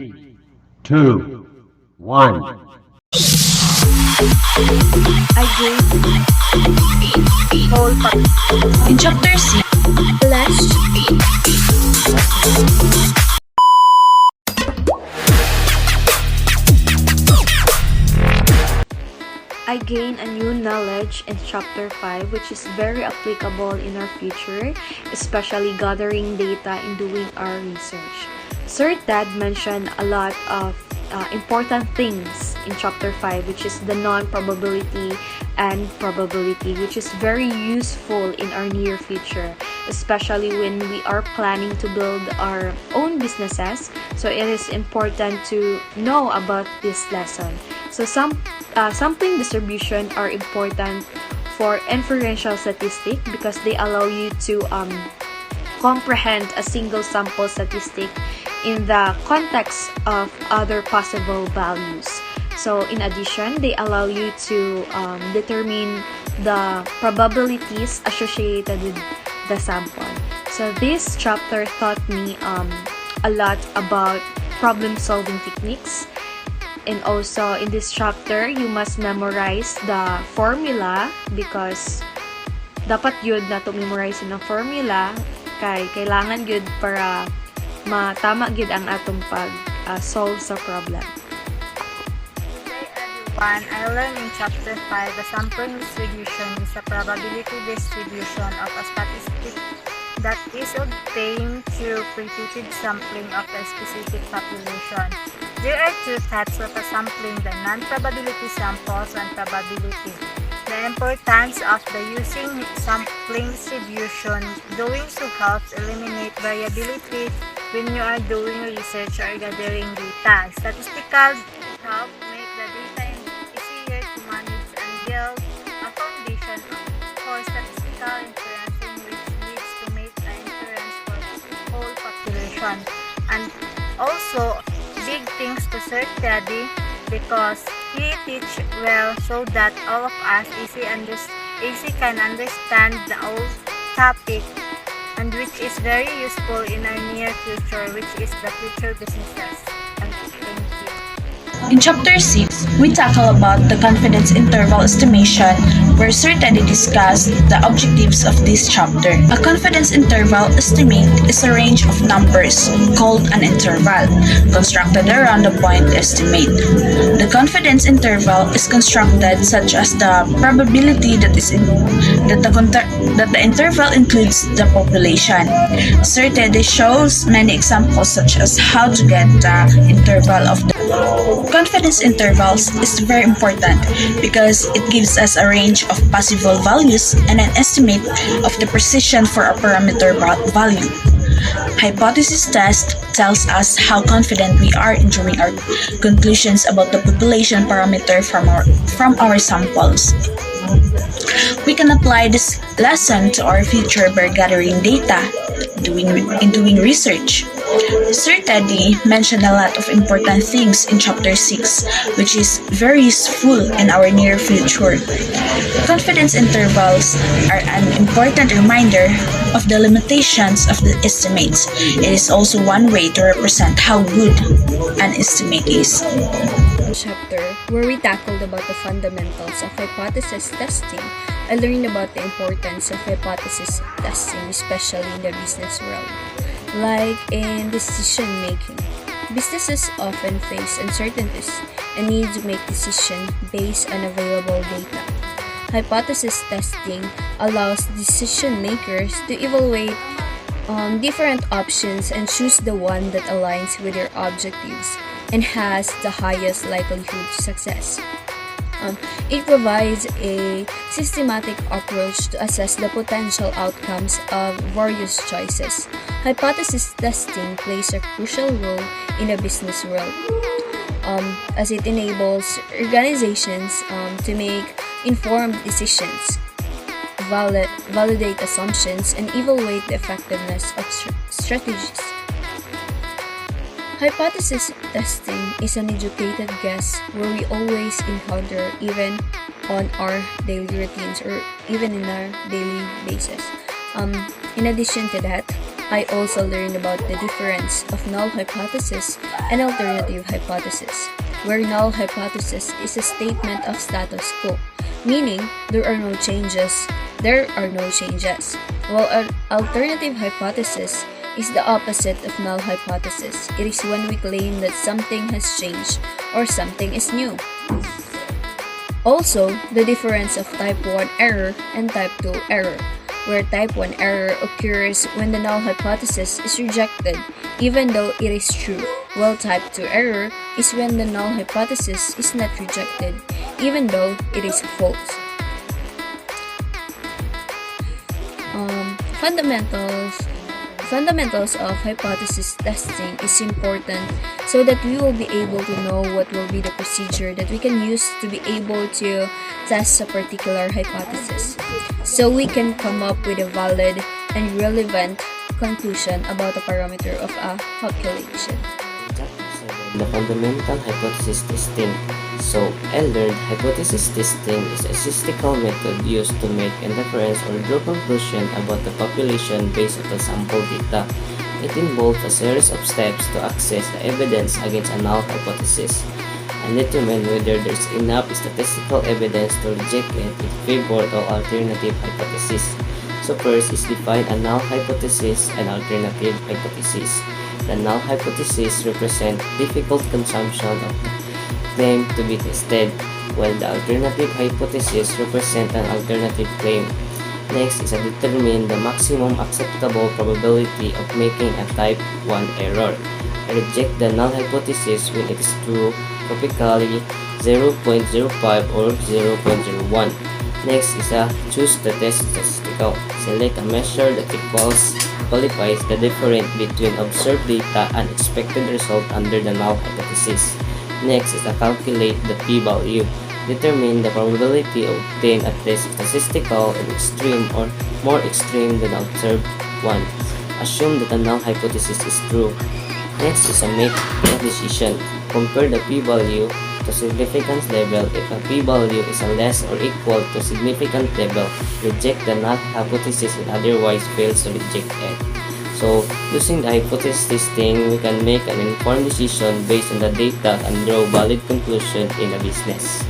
Two, one. I gave whole In chapter 6, let's I gain a new knowledge in chapter 5 which is very applicable in our future, especially gathering data and doing our research. Sir Ted mentioned a lot of important things in chapter 5, which is the non-probability and probability, which is very useful in our near future, especially when we are planning to build our own businesses. So it is important to know about this lesson. So sampling distribution are important for inferential statistic because they allow you to comprehend a single sample statistic in the context of other possible values. So in addition, they allow you to determine the probabilities associated with the sample. So this chapter taught me a lot about problem-solving techniques. And also in this chapter, you must memorize the formula because dapat yun na to memorize ng formula kay kailangan yun para matama gid ang atong pag solve sa problem. Hey everyone, I learned in chapter 5 the sampling distribution is a probability distribution of a statistic that is obtained through repeated sampling of a specific population. There are two types of sampling, the non-probability samples and probability. The importance of the using sampling distribution doing so helps eliminate variability when you are doing research or gathering data. Statistical help make the data easier to manage and build a foundation for statistical inferencing which leads to make an inference for the whole population. And also, big thanks to Sir Teddy because he teach well so that all of us easy can understand the whole topic and which is very useful in our near future, which is the future businesses. And thank you. in chapter 6, we tackle about the confidence interval estimation where Sir Teddy discussed the objectives of this chapter. A confidence interval estimate is a range of numbers called an interval, constructed around a point estimate. The confidence interval is constructed such as the probability that the interval includes the population. Sir Teddy shows many examples such as how to get the interval of the confidence intervals is very important because it gives us a range of possible values and an estimate of the precision for a parameter value. Hypothesis test tells us how confident we are in drawing our conclusions about the population parameter from our samples. We can apply this lesson to our future by gathering data in doing research. Sir Teddy mentioned a lot of important things in chapter 6, which is very useful in our near future. Confidence intervals are an important reminder of the limitations of the estimates. It is also one way to represent how good an estimate is. Chapter where we tackled about the fundamentals of hypothesis testing. I learned about the importance of hypothesis testing, especially in the business world. Like in decision making, businesses often face uncertainties and need to make decisions based on available data. Hypothesis testing allows decision makers to evaluate different options and choose the one that aligns with their objectives and has the highest likelihood to success. It provides a systematic approach to assess the potential outcomes of various choices. Hypothesis testing plays a crucial role in the business world, as it enables organizations to make informed decisions, validate assumptions, and evaluate the effectiveness of strategies. Hypothesis testing is an educated guess where we always encounter even on our daily routines or even in our daily basis. In addition to that, I also learned about the difference of null hypothesis and alternative hypothesis, where null hypothesis is a statement of status quo, meaning there are no changes, while an alternative hypothesis is the opposite of null hypothesis. It is when we claim that something has changed or something is new. Also, the difference of type 1 error and type 2 error, where type 1 error occurs when the null hypothesis is rejected even though it is true, while type 2 error is when the null hypothesis is not rejected even though it is false. Fundamentals of hypothesis testing is important so that we will be able to know what will be the procedure that we can use to be able to test a particular hypothesis, so we can come up with a valid and relevant conclusion about a parameter of a calculation. The fundamental hypothesis testing. So, I-learned hypothesis testing is a statistical method used to make inference or draw conclusion about the population based on the sample data. It involves a series of steps to access the evidence against a null hypothesis and determine whether there is enough statistical evidence to reject it in favor of alternative hypothesis. So first is define a null hypothesis and alternative hypothesis. The null hypothesis represents difficult consumption of the claim to be tested, while the alternative hypothesis represents an alternative claim. Next is to determine the maximum acceptable probability of making a type 1 error. I reject the null hypothesis when it is true, typically 0.05 or 0.01. Next is choose the test statistical. Select a measure that qualifies the difference between observed data and expected result under the null hypothesis. Next is calculate the p-value. Determine the probability of obtain a test statistical and extreme or more extreme than observed one. Assume that the null hypothesis is true. Next is make a decision. Compare the p-value to significance level. If a p-value is less or equal to significant level, reject the null hypothesis and otherwise fails to reject it. So, using the hypothesis testing, we can make an informed decision based on the data and draw valid conclusion in a business.